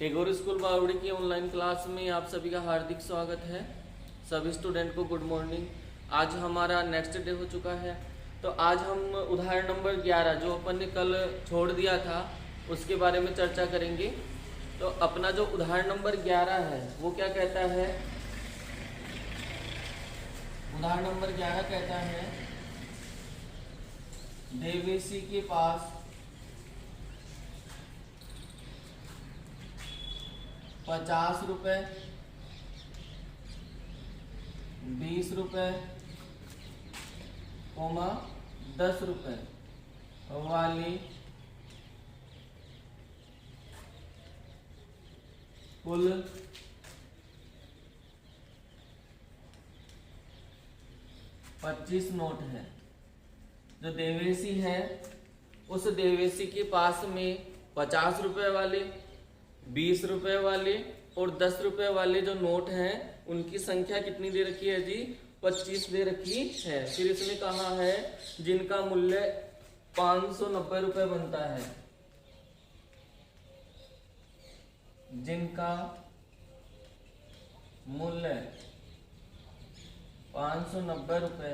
Tagore school बावड़ी की online class में आप सभी का हार्दिक स्वागत है। सभी स्टूडेंट को गुड मॉर्निंग। आज हमारा नेक्स्ट डे हो चुका है, तो आज हम उदाहरण नंबर 11 जो अपन ने कल छोड़ दिया था उसके बारे में चर्चा करेंगे। तो अपना जो उदाहरण नंबर 11 है वो क्या कहता है? उदाहरण नंबर 11 कहता है देवेशी के पास 50 रुपए, 20 रुपए, 10 रुपए वाली कुल 25 नोट है। जो देवेशी है उस देवेशी के पास में 50 रुपए वाले, 20 रुपए वाले और 10 रुपए वाले जो नोट हैं उनकी संख्या कितनी दे रखी है जी? 25 दे रखी है। फिर इसने कहा है जिनका मूल्य 590 रुपए बनता है, जिनका मूल्य 590 रुपए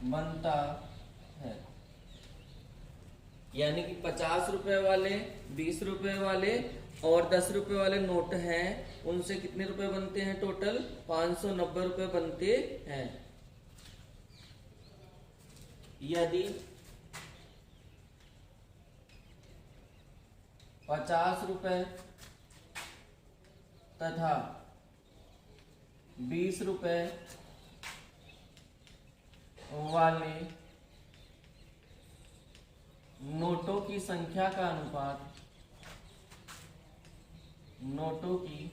बनता है। यानी कि 50 रुपए वाले, 20 रुपए वाले और 10 रुपए वाले नोट हैं, उनसे कितने रुपए बनते हैं? टोटल 590 रुपए बनते हैं। यदि 50 रुपए तथा 20 रुपए वाले नोटों की संख्या का अनुपात, नोटों की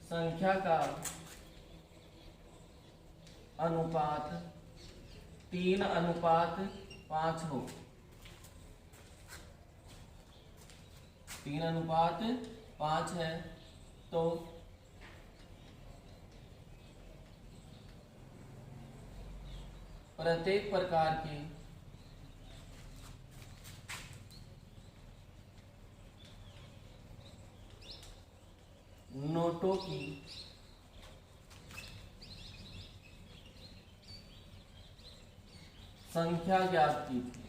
संख्या का अनुपात 3:5 हो, 3:5 है, तो प्रत्येक प्रकार के नोटों की संख्या ज्ञात की थी।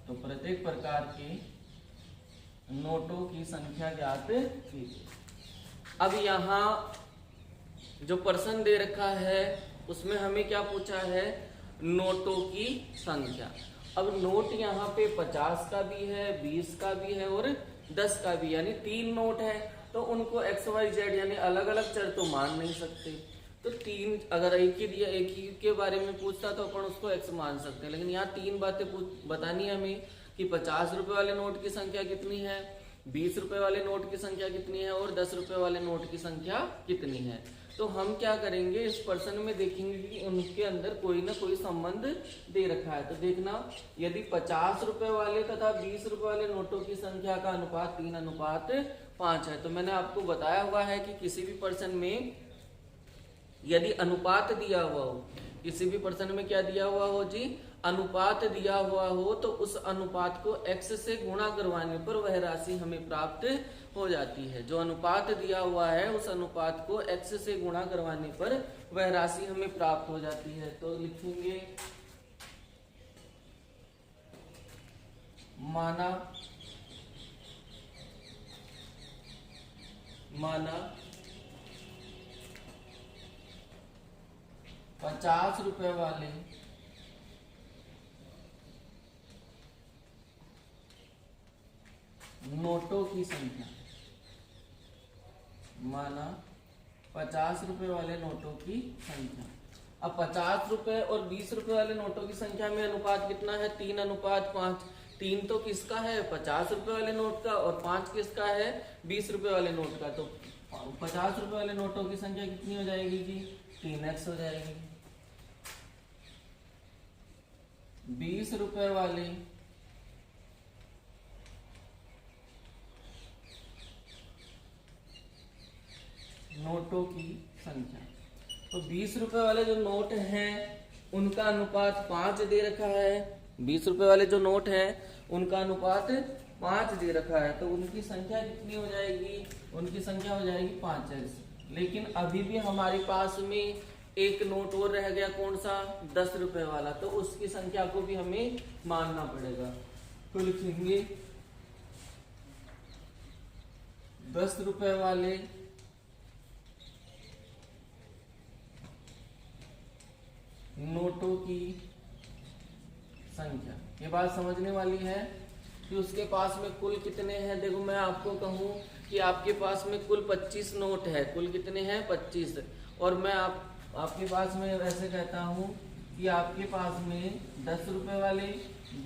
तो प्रत्येक प्रकार के नोटों की संख्या ज्ञात की थी। अब यहाँ जो प्रश्न दे रखा है उसमें हमें क्या पूछा है? नोटों की संख्या। अब नोट यहाँ पे 50 का भी है, 20 का भी है और 10 का भी, यानी 3 नोट है। तो उनको XYZ यानी अलग अलग चर तो मान नहीं सकते। तो 3, अगर एक ही दिया, एक ही के बारे में पूछता तो अपन उसको X मान सकते हैं, लेकिन यहाँ 3 बातें बतानी है हमें कि 50 रुपए वाले नोट की संख्या कितनी है, 20 रुपए वाले नोट की संख्या कितनी है और 10 रुपए वाले नोट की संख्या कितनी है। तो हम क्या करेंगे, इस प्रश्न में देखेंगे कि उनके अंदर कोई ना कोई संबंध दे रखा है। तो देखना, यदि 50 रुपए वाले तथा 20 रुपए वाले नोटों की संख्या का अनुपात 3:5 है, तो मैंने आपको बताया हुआ है कि किसी भी प्रश्न में यदि अनुपात दिया हुआ हो, किसी भी प्रश्न में क्या दिया हुआ हो जी? अनुपात दिया हुआ हो, तो उस अनुपात को x से गुणा करवाने पर वह राशि हमें प्राप्त हो जाती है। जो अनुपात दिया हुआ है उस अनुपात को x से गुणा करवाने पर वह राशि हमें प्राप्त हो जाती है। तो लिखेंगे माना 50 रुपए वाले नोटों की संख्या, माना 50 रुपए वाले नोटों की संख्या। अब 50 रुपए और 20 रुपए वाले नोटों की संख्या में अनुपात कितना है? 3:5। 3 तो किसका है? 50 रुपए वाले नोट का, और 5 किसका है? 20 रुपए वाले नोट का। तो 50 रुपए वाले नोटों की संख्या कितनी हो जाएगी जी? 3x हो जाएगी। 20 रुपए वाले नोटों की संख्या। तो 20 रुपए वाले जो नोट हैं उनका अनुपात 5 दे रखा है। 20 रुपए वाले जो नोट है उनका अनुपात 5 दे रखा है, तो उनकी संख्या कितनी हो जाएगी? उनकी संख्या हो जाएगी 5x। लेकिन अभी भी हमारे पास में एक नोट और रह गया, कौन सा? 10 रुपए वाला, तो उसकी संख्या को भी हमें मानना पड़ेगा। तो लिखेंगे 10 रुपए वाले नोटों की संख्या। ये बात समझने वाली है कि उसके पास में कुल कितने हैं। देखो मैं आपको कहूं कि आपके पास में कुल 25 नोट है। कुल कितने हैं? 25। और मैं आपके पास में ऐसे कहता हूं कि आपके पास में 10 रुपए वाले,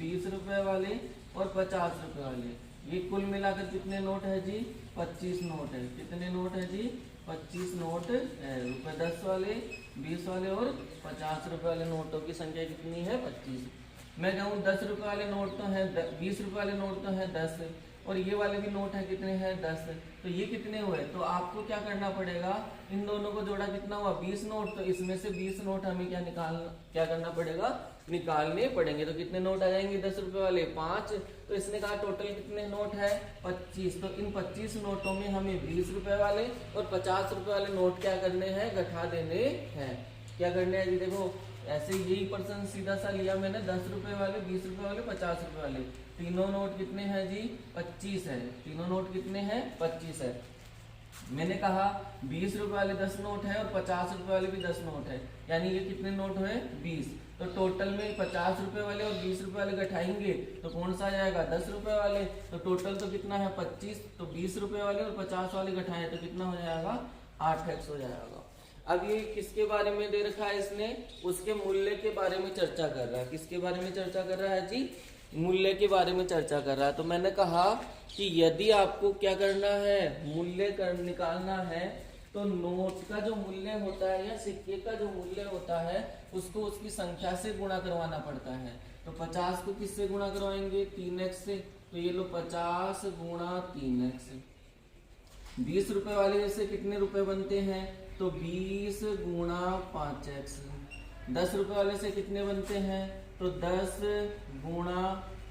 20 रुपए वाले और 50 रुपए वाले, ये कुल मिलाकर कितने नोट है जी? 25 नोट है। कितने नोट है जी? 25 नोट है। रुपए 10 वाले, 20 वाले और 50 रुपए वाले नोटों की संख्या कितनी है? 25। मैं कहूँ 10 रुपए वाले नोट तो है, 20 रुपए वाले नोट तो है 10, और ये वाले भी नोट है, कितने हैं? 10। तो ये कितने हुए? तो आपको क्या करना पड़ेगा? इन दोनों को जोड़ा कितना हुआ? 20 नोट। तो इसमें से 20 नोट हमें क्या करना पड़ेगा? निकालने पड़ेंगे। तो कितने नोट आ जाएंगे? 10 रुपए वाले 5। तो इसने कहा टोटल कितने नोट है? 25। तो इन 25 नोटों में हमें 20 रुपए वाले और 50 रुपए वाले नोट क्या करने हैं? गठा देने हैं। क्या करने हैं जी? देखो ऐसे यही पर्सन सीधा सा लिया मैंने, 10 रुपए वाले, 20 रुपए वाले, 50 रुपए वाले। तीनों नोट कितने हैं जी? 25 है। तीनों नोट कितने हैं? 25 है। मैंने कहा 20 रुपए वाले 10 नोट है और 50 रुपए वाले भी 10 नोट है, यानी ये कितने नोट हुए? 20। तो टोटल में 50 रुपए वाले और 20 रुपए वाले घटाएंगे तो कौन सा आ जाएगा? 10 रुपए वाले। तो टोटल तो कितना है? 25। तो 20 रुपए वाले और 50 वाले घटाए तो कितना हो जाएगा? 8x हो जाएगा। अब ये किसके बारे में दे रखा है इसने? उसके मूल्य के बारे में चर्चा कर रहा है। किसके बारे में चर्चा कर रहा है जी? मूल्य के बारे में चर्चा कर रहा है। तो मैंने कहा कि यदि आपको क्या करना है? मूल्य निकालना है, तो नोट का जो मूल्य होता है या सिक्के का जो मूल्य होता है उसको उसकी संख्या से गुणा करवाना पड़ता है। तो 50 को किससे गुणा करवाएंगे? 3x से। तो ये लो 50 गुणा 3x। 20 रुपए वाले से कितने रुपए बनते हैं? तो 20 गुणा 5x। 10 रुपए वाले से कितने बनते हैं? तो 10 गुणा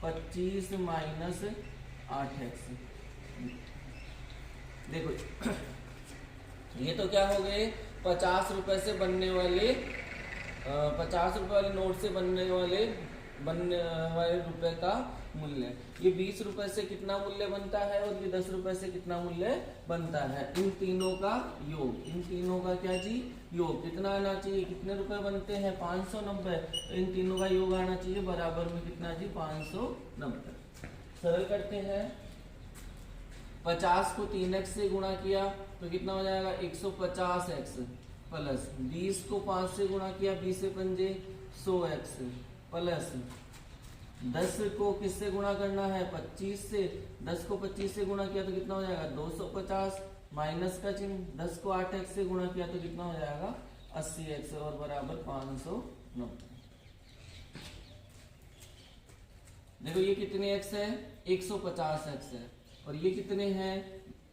25 माइनस 8x। देखो ये तो क्या हो गए? 50 रुपए से बनने वाले 50 रुपए वाले नोट से बनने वाले रुपए का मूल्य। ये 20 रुपए से कितना मूल्य बनता है और ये 10 रुपए से कितना मूल्य बनता है? इन तीनों का योग। इन तीनों का क्या जी? योग। कितना आना चाहिए? कितने रुपए बनते हैं? 590। तो इन तीनों का योग आना चाहिए बराबर में कितना जी? 590। सरल करते हैं। 50 को 3x से गुणा किया तो कितना हो जाएगा? 150x प्लस 20 को 5 से गुणा किया, 20 से 5 100x प्लस 10 को किससे गुणा करना है? 25 से। 10 को 25 से गुणा किया तो कितना हो जाएगा? 250 माइनस का चिन्ह। 10 को 8x से गुणा किया तो कितना हो जाएगा? 80x और बराबर 590। देखो ये कितने x है? 150x है। और ये कितने हैं?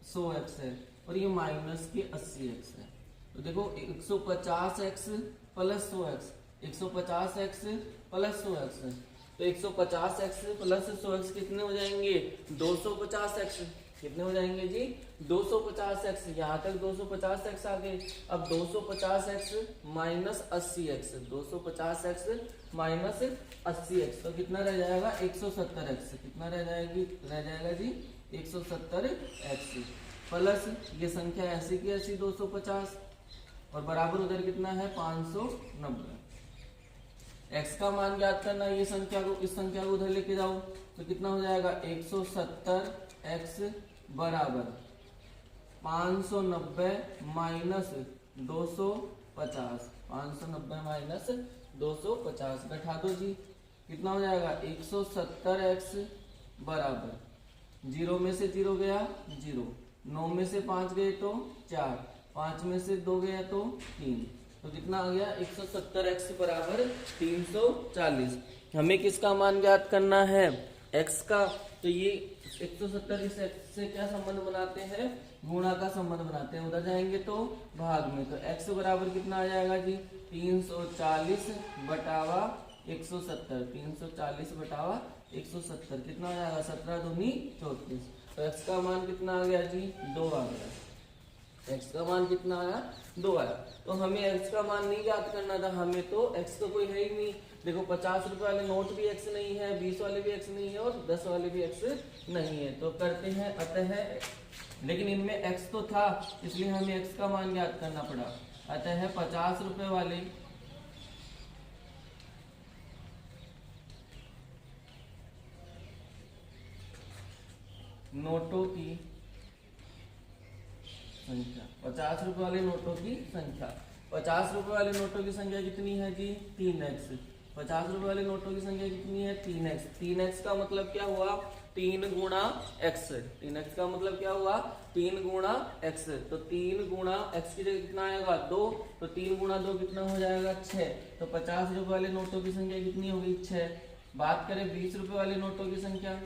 100x है। और ये माइनस के 80x है। तो देखो 150x plus 100x, 150x plus 100x। तो 150x प्लस 100x कितने हो जाएंगे? 250x। कितने हो जाएंगे जी? 250x। यहाँ तक 250x आ गए। अब 250x minus 80x, 250x minus 80x तो कितना रह जाएगा? 170x। कितना रह जाएगा जी? 170x प्लस ये संख्या ऐसी की ऐसी 250 और बराबर उधर कितना है? 590। x का मान ज्ञात करना, ये संख्या को इस संख्या को उधर लेके जाओ तो कितना हो जाएगा? 170x बराबर 590 माइनस 250। 590 माइनस 250 घटा दो जी। कितना हो जाएगा? 170x बराबर 0 में से 0 गया 0, 9 में से 5 गए तो 4, 5 में से 2 गया तो 3। तो कितना आ गया? 170x बराबर 340। हमें किसका मान ज्ञात करना है? x का, तो ये 170 इस x से क्या संबंध बनाते हैं, गुणा का संबंध बनाते हैं। उधर जाएंगे तो भाग में, तो x बराबर कितना आ जाएगा जी 340 बटावा 170, 340 बटावा 170 कितना हो जाएगा 17 दूनी 34। तो x का मान कितना आ गया जी 2 आ गया। x का मान कितना आया 2 आया। तो हमें x का मान नहीं याद करना था, हमें तो x तो कोई है ही नहीं। देखो 50 रुपए वाले नोट भी x नहीं है, 20 वाले भी x नहीं है और 10 वाले भी x नहीं है। तो करते हैं अतः, लेकिन इनमें x तो था इसलिए हमें x का मान याद करना पड़ा। अतः 50 रुपए वाले नोटों की संख्या, 50 रुपए वाले नोटों की संख्या, 50 रुपए वाले नोटों की संख्या कितनी है जी 3x। 50 रुपए वाले नोटों की संख्या कितनी है 3x। 3x का मतलब क्या हुआ 3 गुणा x। 3x का मतलब क्या हुआ 3 गुणा x। तो 3 गुणा x की जगह कितना आएगा 2, तो 3 गुणा 2 कितना हो जाएगा 6। तो 50 रुपए वाले नोटों की संख्या कितनी होगी 6। बात करें 20 रुपए वाले नोटों की संख्या,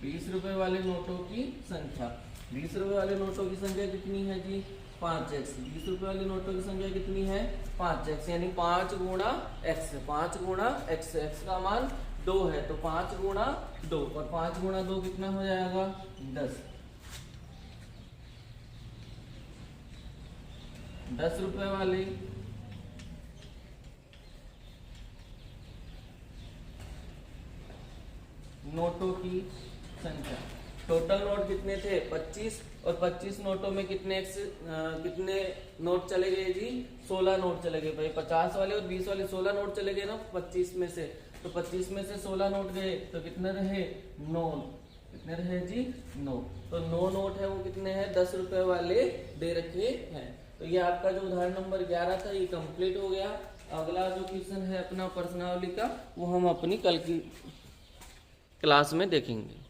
बीस रुपए वाले नोटों की संख्या, 20 रुपए वाले नोटों की संख्या कितनी है जी 5x। 20 रुपए वाले नोटों की संख्या कितनी है 5x, यानी 5 गुणा x। 5 गुणा x, x का मान 2 है तो 5 गुणा 2, और 5 गुणा 2 कितना हो जाएगा 10। 10 रुपए वाले नोटों की संख्या, टोटल नोट कितने थे 25, और 25 नोटों में कितने नोट चले गए जी 16 नोट चले गए। भाई 50 वाले और 20 वाले 16 नोट चले गए ना 25 में से, तो 25 में से 16 नोट गए तो कितने रहे 9। कितने रहे जी 9। तो 9 नोट है वो कितने हैं 10 रुपए वाले दे रखे हैं। तो ये आपका जो उदाहरण नंबर 11 था ये कंप्लीट हो गया। अगला जो क्वेश्चन है अपना प्रश्नावली का वो हम अपनी कल की क्लास में देखेंगे।